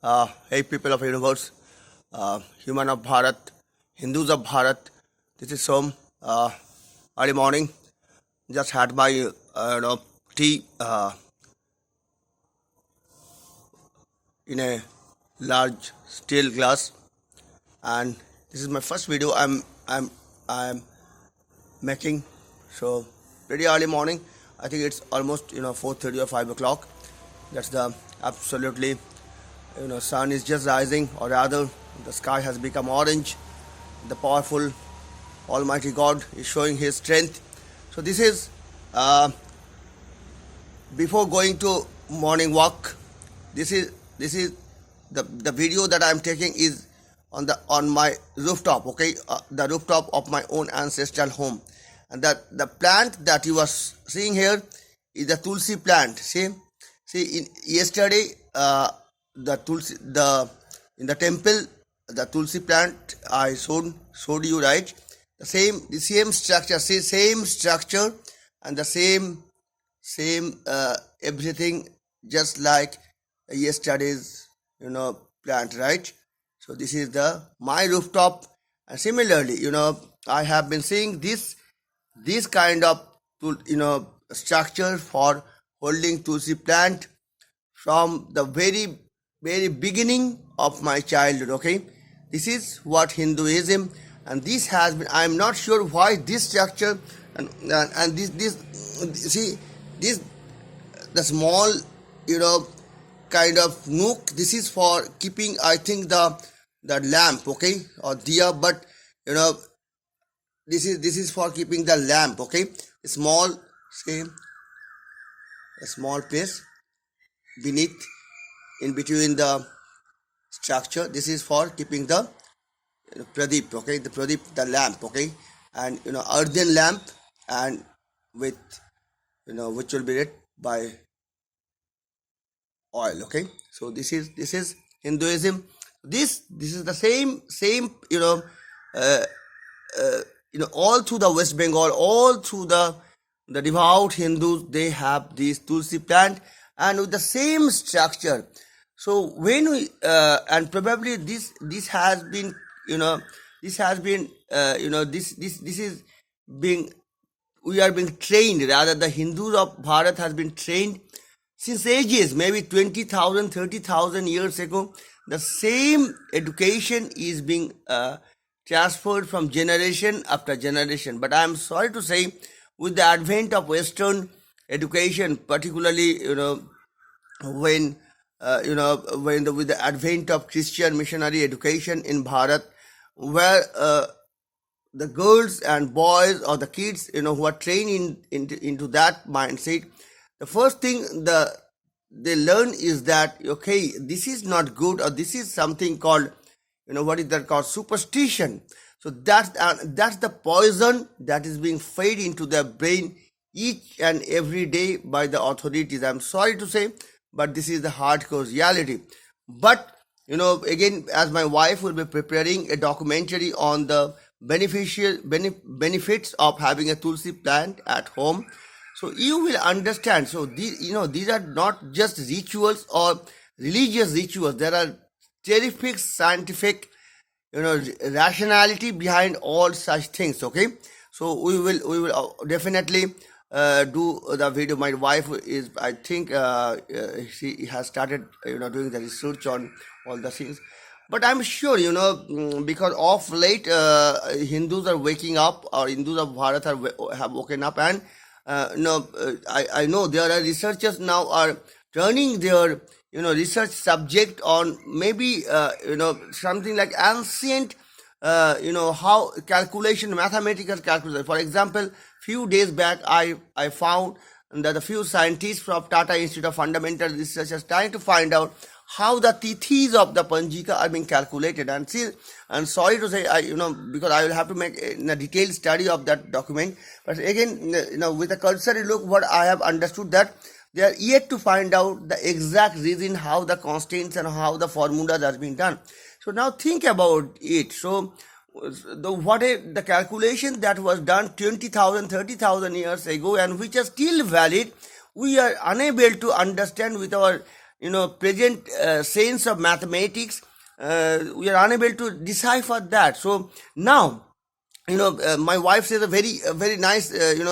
Hey people of universe, human of Bharat, Hindus of Bharat. This is Som. Early morning, just had my tea in a large steel glass, and this is my first video I'm making. So pretty early morning. I think it's almost 4:30 or 5 o'clock. That's the absolutely sun is just rising, or rather the sky has become orange. The powerful almighty God is showing his strength. So this is before going to morning walk. This is the video that I'm taking is on my rooftop. Okay, the rooftop of my own ancestral home. And the plant that you are seeing here is the tulsi plant. See, yesterday the tulsi in the temple, the tulsi plant I showed you, right? The same structure. See, same structure and the same everything, just like yesterday's plant, right? So this is the my rooftop. And similarly, I have been seeing this kind of structure for holding tulsi plant from the very beginning of my childhood. Okay, this is what Hinduism, and this has been, I'm not sure why this structure and this see this the small kind of nook. This is for keeping, I think, the lamp, okay, or diya, but this is for keeping the lamp. Okay, small, say a small place beneath, in between the structure. This is for keeping the pradeep. Okay, the pradeep, the lamp. Okay, and earthen lamp, and with which will be lit by oil. Okay, so this is Hinduism. This is the same uh, all through the West Bengal, all through the devout Hindus, they have this tulsi plant and with the same structure. So when we and probably this has been this has been this is being, we are being trained, rather the Hindus of Bharat has been trained since ages, maybe 20,000, 30,000 years ago. The same education is being transferred from generation after generation. But I am sorry to say, with the advent of Western education, particularly when with the advent of Christian missionary education in Bharat, where the girls and boys or the kids who are trained into that mindset, the first thing they learn is that, okay, this is not good, or this is something called what is that called, superstition. So that's the poison that is being fed into their brain each and every day by the authorities. I'm sorry to say, but this is the hardcore reality. But again, as my wife will be preparing a documentary on the benefits of having a tulsi plant at home, so you will understand. So these are not just rituals or religious rituals. There are terrific scientific rationality behind all such things. Okay, so we will definitely do the video. My wife is, I think, she has started doing the research on all the things. But I'm sure because of late Hindus are waking up, or Hindus of Bharat have woken up, and I know there are researchers now are turning their research subject on maybe something like ancient how calculation, mathematical calculation. For example, few days back I found that a few scientists from Tata Institute of Fundamental Research are trying to find out how the tithis of the Panjika are being calculated. And see, I'm sorry to say, because I will have to make a detailed study of that document. But again, with a cursory look, what I have understood, that they are yet to find out the exact reason how the constants and how the formulas are being done. So now think about it. So the calculation that was done 20,000, 30,000 years ago, and which are still valid, we are unable to understand with our present sense of mathematics, we are unable to decipher that. So now, my wife says a very nice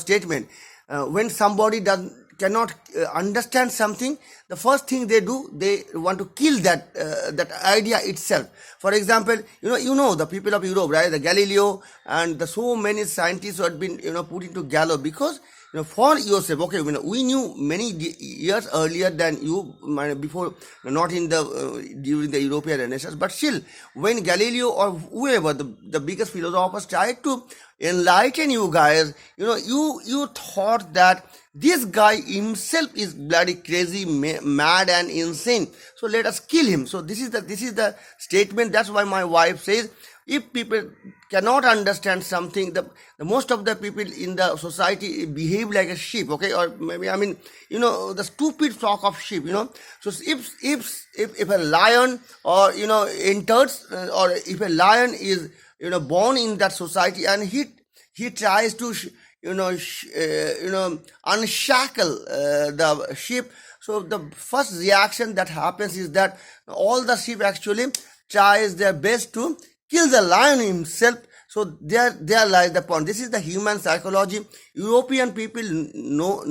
statement. When somebody cannot understand something, the first thing they do, they want to kill that idea itself. For example, the people of Europe, right, the Galileo and the so many scientists who had been put into gallows because for yourself. Okay, we knew many years earlier than you, before, not in the during the European Renaissance, but still, when Galileo or whoever the biggest philosophers tried to enlighten you guys, you thought that this guy himself is bloody crazy, mad and insane. So let us kill him. So this is the statement. That's why my wife says, if people cannot understand something, the most of the people in the society behave like a sheep, okay, or maybe the stupid flock of sheep, So if a lion or enters, or if a lion is born in that society and he tries to unshackle the sheep, so the first reaction that happens is that all the sheep actually tries their best to kill the lion himself. So there lies the point. This is the human psychology. European people know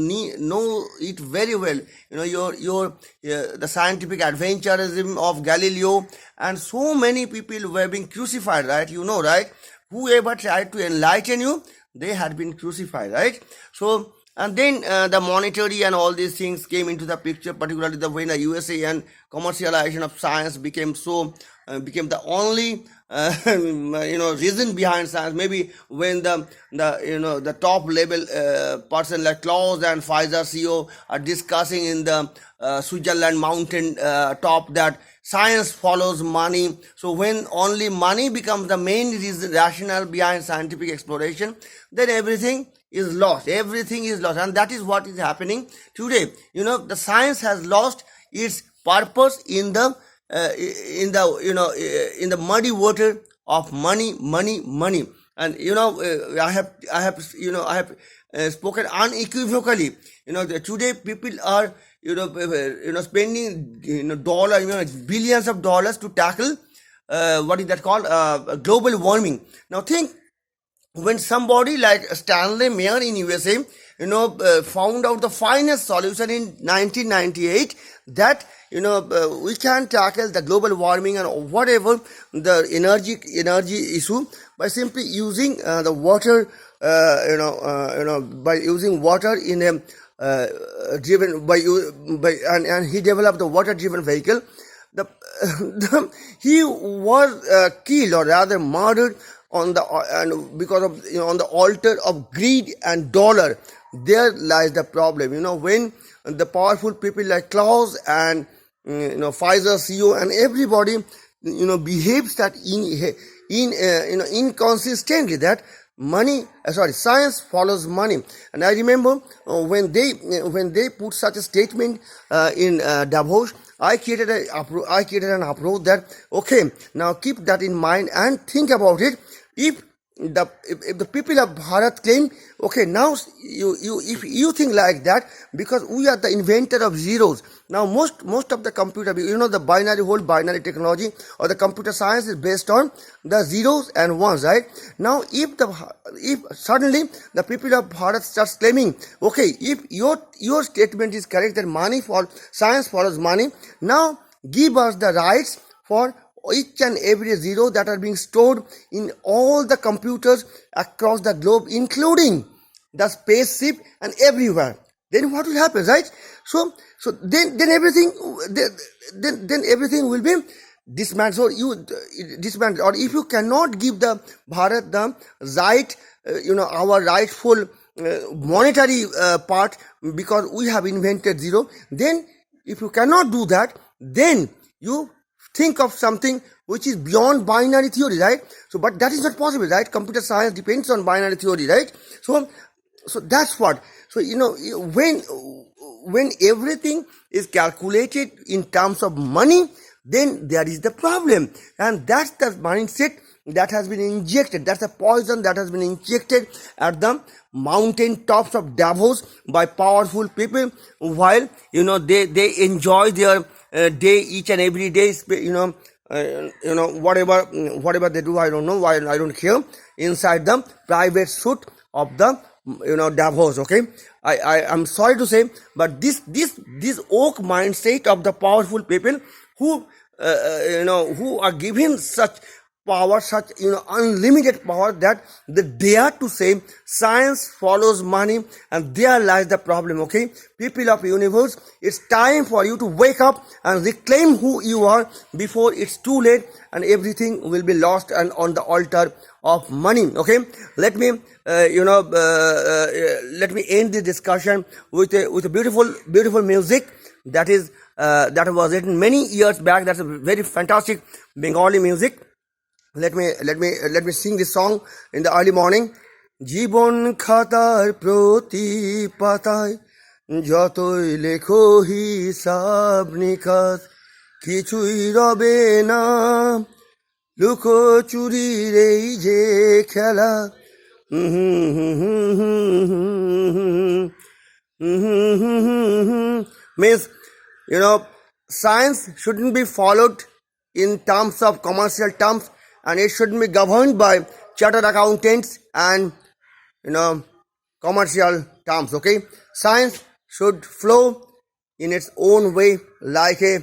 it very well. The scientific adventurism of Galileo, and so many people were being crucified, right? Right? Whoever tried to enlighten you, they had been crucified, right? So, and then the monetary and all these things came into the picture, particularly when the USA and commercialization of science became the only reason behind science. Maybe when the top level person like Klaus and Pfizer CEO are discussing in the Switzerland mountain top that science follows money. So when only money becomes the main reason, rationale behind scientific exploration, then everything is lost. Everything is lost, and that is what is happening today. The science has lost its purpose in the muddy water of money. And I have spoken unequivocally. Today people are spending billions of dollars to tackle what is that called, global warming. Now think, when somebody like Stanley Meyer in USA found out the finest solution in 1998 that we can tackle the global warming and whatever the energy issue by simply using the water, by using water in a driven by and he developed the water driven vehicle. He was killed, or rather murdered, because of on the altar of greed and dollar. There lies the problem. When the powerful people like Klaus and Pfizer CEO and everybody behaves that inconsistently, that science follows money. And I remember when they put such a statement in Davos, I created an approach that, okay, now keep that in mind and think about it. If the people of Bharat claim, okay, now if you think like that, because we are the inventor of zeros. Now most of the computer, the whole binary technology or the computer science is based on the zeros and ones, right? Now if suddenly the people of Bharat starts claiming, okay, if your statement is correct that science follows money, now give us the rights for each and every zero that are being stored in all the computers across the globe, including the spaceship and everywhere. Then what will happen, right? So then everything will be dismantled. So you dismantle, or if you cannot give the Bharat the right, our rightful monetary part, because we have invented zero, then if you cannot do that, then you think of something which is beyond binary theory, right? So, but that is not possible, right? Computer science depends on binary theory, right? So that's what. So, when everything is calculated in terms of money, then there is the problem. And that's the mindset that has been injected. That's the poison that has been injected at the mountain tops of Davos by powerful people, while they enjoy their day, each and every day, whatever they do, I don't know why, I don't care, inside the private suite of the Davos. Okay, I'm sorry to say, but this oak mindset of the powerful people who who are given such power, such unlimited power, that they dare to say science follows money, and there lies the problem. Okay, people of universe, it's time for you to wake up and reclaim who you are before it's too late and everything will be lost and on the altar of money. Okay, let me let me end the discussion with a beautiful music that was written many years back. That's a very fantastic Bengali music. Let me sing this song in the early morning. জীবন খাতার প্রতি পাতায় যতই লেখো হিসাব নিকাশ, কিছুই রবে না লুকোচুরির এই যে খেলা। Means, science shouldn't be followed in terms of commercial terms, and it shouldn't be governed by chartered accountants and commercial terms. Okay, science should flow in its own way, like a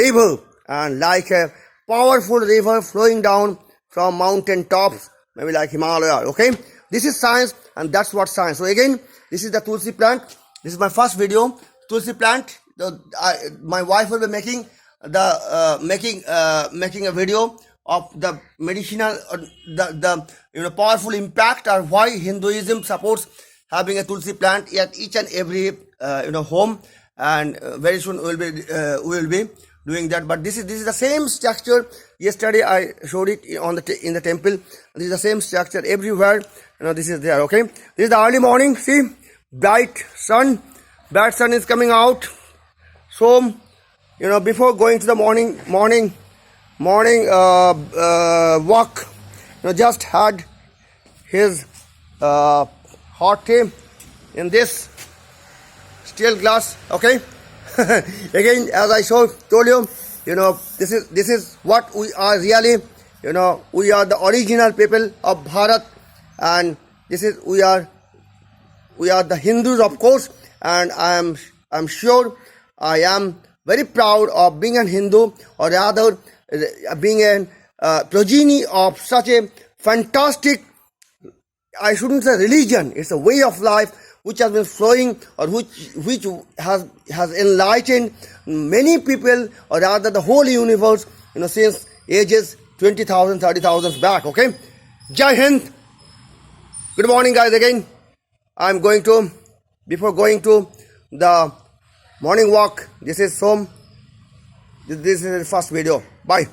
river, and like a powerful river flowing down from mountain tops, maybe like Himalaya. Okay, this is science, and that's what science. So again, this is the tulsi plant. This is my first video, tulsi plant. My wife will be making making a video of the medicinal, the powerful impact, or why Hinduism supports having a tulsi plant at each and every home, and very soon we will be doing that. But this is the same structure. Yesterday I showed it in the temple. This is the same structure everywhere. This is there. Okay, this is the early morning. See, bright sun is coming out. So before going to the morning walk, just had his hot tea in this steel glass. Okay, again, as I told you, this is what we are really. We are the original people of Bharat, and we are the Hindus, of course, and I'm sure I am very proud of being a Hindu, or rather being a progeny of such a fantastic, I shouldn't say religion, it's a way of life which has been flowing, or which has enlightened many people, or rather the whole universe, since ages 20,000, 30,000 back. Okay, Jai Hind. Good morning, guys. Again, I'm going to, before going to the morning walk, this is the first video. Bye.